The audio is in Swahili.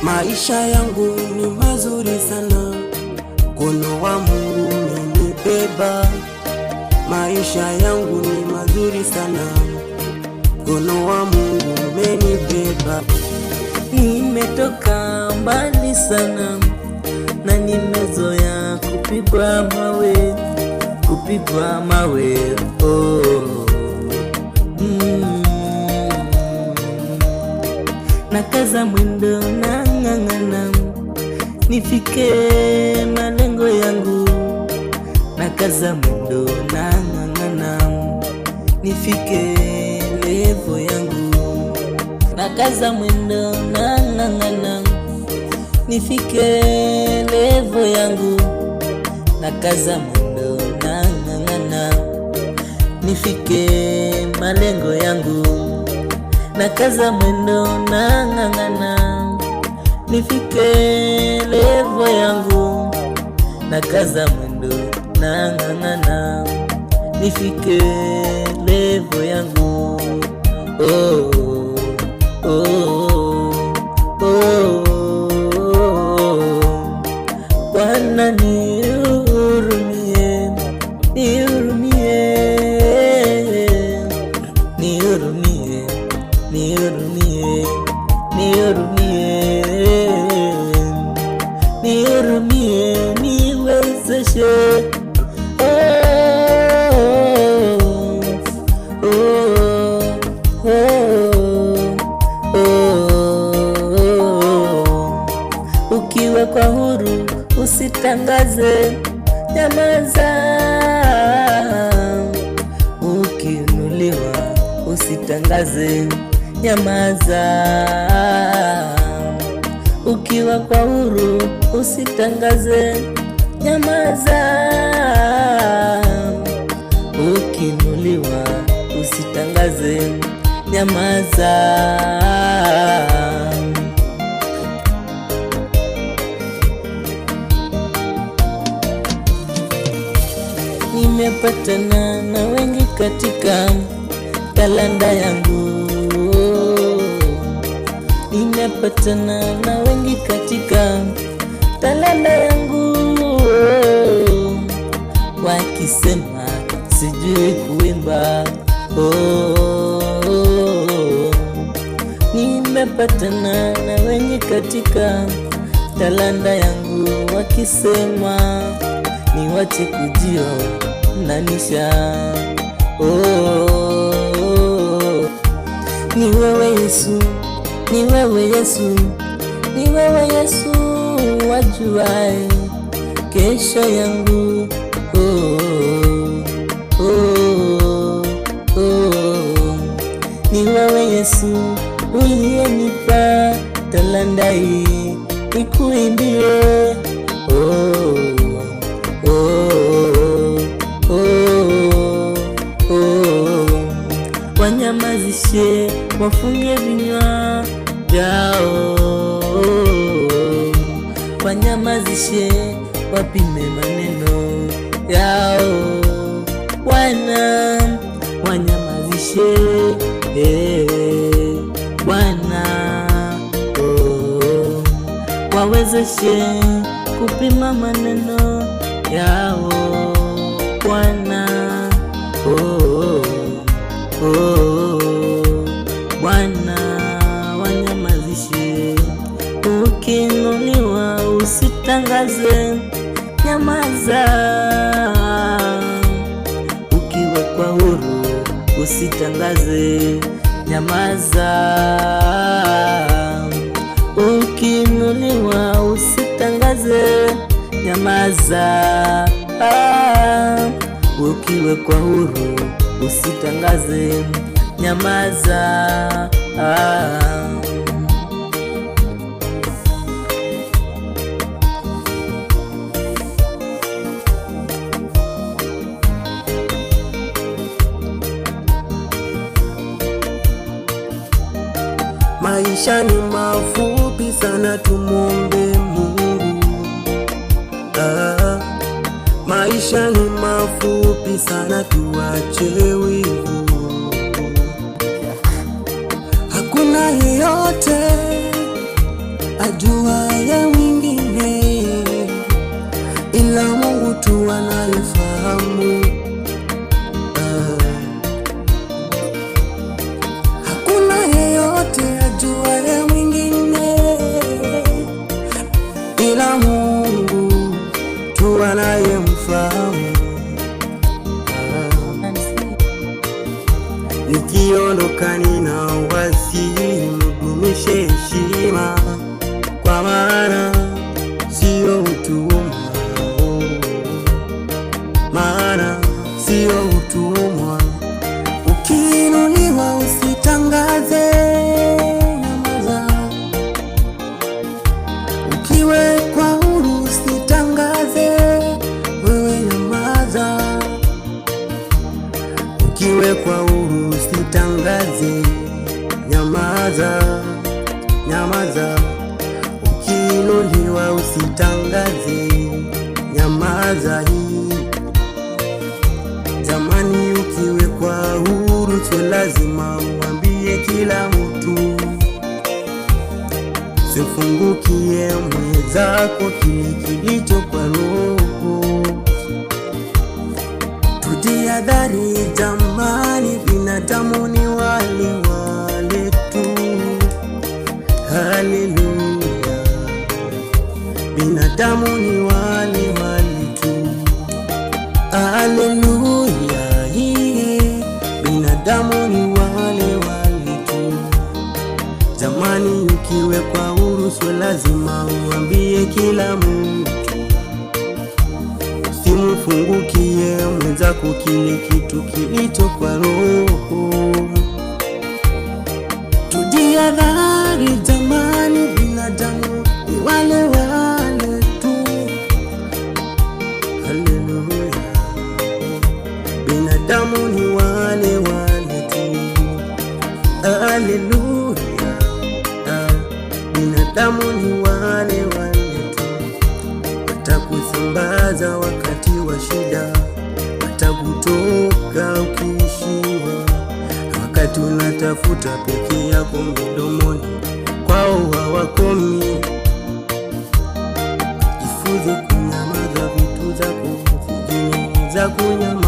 Maisha yangu ni mazuri sana, mkono wa Mungu umenibeba. Maisha yangu ni mazuri sana, mkono wa Mungu umenibeba. Nimetoka mbali sana na nimezoea kupigwa mawe, oh. Nakaza mwendo na ng'ang'ana nifike malengo yangu, nakaza mwendo na ng'ang'ana nifike levo yangu, nakaza mwendo na ng'ang'ana nifike levo yangu, nakaza mwendo na ng'ang'ana nifike malengo yangu, nakaza mwendo na ng'ang'ana nifike levo yangu, nakaza mwendo na ng'ang'ana nifike levo yangu. Oh, oh, oh, oh. Bwana nihurumie, nihurumie, nihurumie, nihurumie, nihurumie, nihurumie, niwezeshe. Ukiwa kwa huru usitangaze, nyamaza. Ukiinuliwa usitangaze, nyamaza. Ukiwa kwa huru usitangaze, nyamaza. Ukiinuliwa usitangaze, nyamaza. Nimepatana na wengi katika talanta yangu, nimepatana na wengi katika talanta yangu, wakisema sijui kuimba, nimepatana na wengi katika talanta yangu, wakisema niwache kujionanisha. Ni wewe Yesu, ni wewe Yesu, ni wewe Yesu wajuae kesho yangu. Ni wewe Yesu uliyenipa talanta hii nikuimbie. Wanyamazishe, wafunge vinywa vyao, wanyamazishe, wapime maneno yao. Bwana wanyamazishe, Bwana wawezeshe kupima maneno yao. Bwana Bwana wanyamazishe. Ukiinuliwa usitangaze, nyamaza. Ukiwekwa huru usitangaze, nyamaza. Ukiinuliwa usitangaze, nyamaza. Ukiwekwa huru usitangaze, nyamaza. Maisha ni mafupi sana, tumuombe Mungu. Maisha ni mafupi sana, tuache wivu. Hakuna yeyote ajuaye wengine, ila Mungu tu anayefahamu. Hakuna yeyote ajuaye wengine, ila Mungu tu anayemfahamu. Nikiondoka nina wasihi, mdumishe heshima, kwa maana sio utumwa, maana sio utumwa. Ukiinuliwa usitangaze, nyamaza. Ukiwekwa huru usitangaze, wewe nyamaza. Ukiwekwa huru usitangaze, nyamaza, nyamaza. Ukiinuliwa usitangaze, nyamaza. Jamani, ukiwekwa huru sio lazima uambie kila mtu. Sifungukie mwenzako kile kilicho kwa roho. Tujihadhari jamani, binadamu ni wale wale tu. Haleluya, binadamu ni wale wale tu. Haleluya, binadamu ni wale wale tu. Jamani, ukiwekwa huru sio lazima uambie kila mtu. Simfungukie mwenzako kile kitu kilicho kwa roho. Tujihadhari jamani, binadamu ni wale wale tu. Haleluya, binadamu ni wale wale tu. Haleluya, binadamu ni wale wale tu. Watakusambaza wakati wa shida, watakutoka ukiishiwa. Wakati unatafuta peke yako mdomoni, kwao hawakomi. Jifunze kunyamaza, vitu zako zingine za kunyamaza.